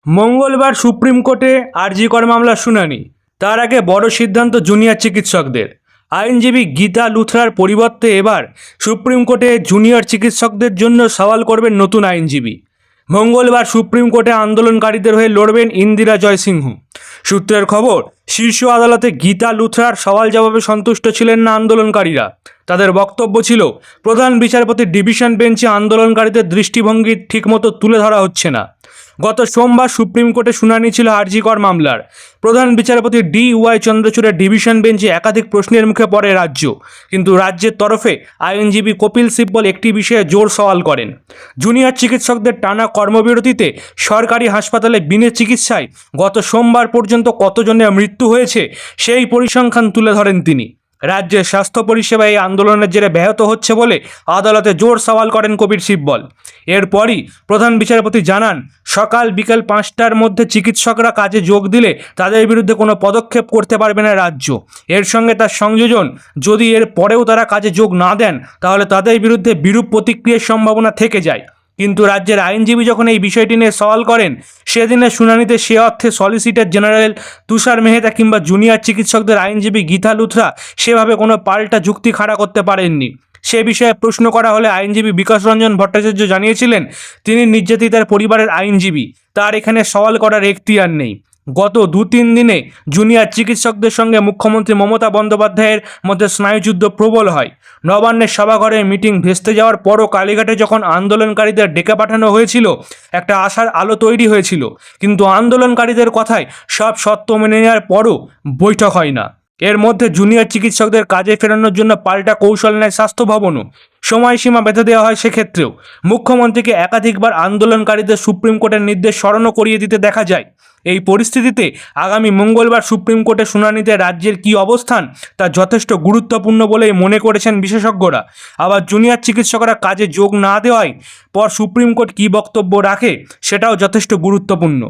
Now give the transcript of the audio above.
মঙ্গলবার সুপ্রিম কোর্টে আরজি কর মামলার শুনানি। তার আগে বড় সিদ্ধান্ত জুনিয়র চিকিৎসকদের। আইনজীবী গীতা লুথরার পরিবর্তে এবার সুপ্রিম কোর্টে জুনিয়র চিকিৎসকদের জন্য সওয়াল করবেন নতুন আইনজীবী। মঙ্গলবার সুপ্রিম কোর্টে আন্দোলনকারীদের হয়ে লড়বেন ইন্দিরা জয়সিংহ। সূত্রের খবর, শীর্ষ আদালতে গীতা লুথরার সওয়াল জবাবে সন্তুষ্ট ছিলেন না আন্দোলনকারীরা। তাদের বক্তব্য ছিল, প্রধান বিচারপতির ডিভিশন বেঞ্চে আন্দোলনকারীদের দৃষ্টিভঙ্গি ঠিকমতো তুলে ধরা হচ্ছে না। গত সোমবার সুপ্রিম কোর্টে শুনানি ছিল আরজি কর মামলার। প্রধান বিচারপতি DY চন্দ্রচূড়ের ডিভিশন বেঞ্চে একাধিক প্রশ্নের মুখে পড়ে রাজ্য, কিন্তু রাজ্যের তরফে আইনজীবী কপিল সিব্বল একটি বিষয়ে জোর সওয়াল করেন। জুনিয়র চিকিৎসকদের টানা কর্মবিরতিতে সরকারি হাসপাতালে বিনা চিকিৎসায় গত সোমবার পর্যন্ত কতজনের মৃত্যু হয়েছে সেই পরিসংখ্যান তুলে ধরেন তিনি। রাজ্যের স্বাস্থ্য পরিষেবা এই আন্দোলনের জেরে ব্যাহত হচ্ছে বলে আদালতে জোর সওয়াল করেন কপিল সিব্বল। এরপরই প্রধান বিচারপতি জানান, সকাল বিকেল 5টার মধ্যে চিকিৎসকরা কাজে যোগ দিলে তাদের বিরুদ্ধে কোনো পদক্ষেপ করতে পারবে না রাজ্য। এর সঙ্গে তার সংযোজন, যদি এর পরেও তারা কাজে যোগ না দেন তাহলে তাদের বিরুদ্ধে বিরূপ প্রতিক্রিয়ার সম্ভাবনা থেকে যায়। কিন্তু রাজ্যের আইনজীবী যখন এই বিষয়টি নিয়ে সওয়াল করেন, সেদিনের শুনানিতে সে অর্থে সলিসিটর জেনারেল তুষার মেহতা কিংবা জুনিয়র চিকিৎসকদের আইনজীবী গীতা লুথরা সেভাবে কোনো পাল্টা যুক্তি খাড়া করতে পারেননি। সে বিষয়ে প্রশ্ন করা হলে আইনজীবী বিকাশ রঞ্জন ভট্টাচার্য জানিয়েছিলেন, তিনি নির্যাতিতার পরিবারের আইনজীবী, তার এখানে সওয়াল করার এখতিয়ার নেই। গত 2-3 দিনে জুনিয়র চিকিৎসকদের সঙ্গে মুখ্যমন্ত্রী মমতা বন্দ্যোপাধ্যায়ের মধ্যে স্নায়ুযুদ্ধ প্রবল হয়। নবান্নের সভাঘরে মিটিং ভেস্তে যাওয়ার পরও কালীঘাটে যখন আন্দোলনকারীদের ডেকে পাঠানো হয়েছিল, একটা আশার আলো তৈরি হয়েছিল, কিন্তু আন্দোলনকারীদের কথায় সব সত্য মেনে নেওয়ার পরও বৈঠক হয় না। এর মধ্যে জুনিয়র চিকিৎসকদের কাজে ফেরানোর জন্য পাল্টা কৌশল নেয় স্বাস্থ্য ভবনও। সময়সীমা বেঁধে দেওয়া হয় সেক্ষেত্রেও। মুখ্যমন্ত্রীকে একাধিকবার আন্দোলনকারীদের সুপ্রিম কোর্টের নির্দেশ স্মরণও করিয়ে দিতে দেখা যায়। এই পরিস্থিতিতে আগামী মঙ্গলবার সুপ্রিম কোর্টে শুনানিতে রাজ্যের কী অবস্থান তা যথেষ্ট গুরুত্বপূর্ণ বলেই মনে করেছেন বিশেষজ্ঞরা। আবার জুনিয়র চিকিৎসকরা কাজে যোগ না দেওয়ায় পর সুপ্রিম কোর্ট কী বক্তব্য রাখে সেটাও যথেষ্ট গুরুত্বপূর্ণ।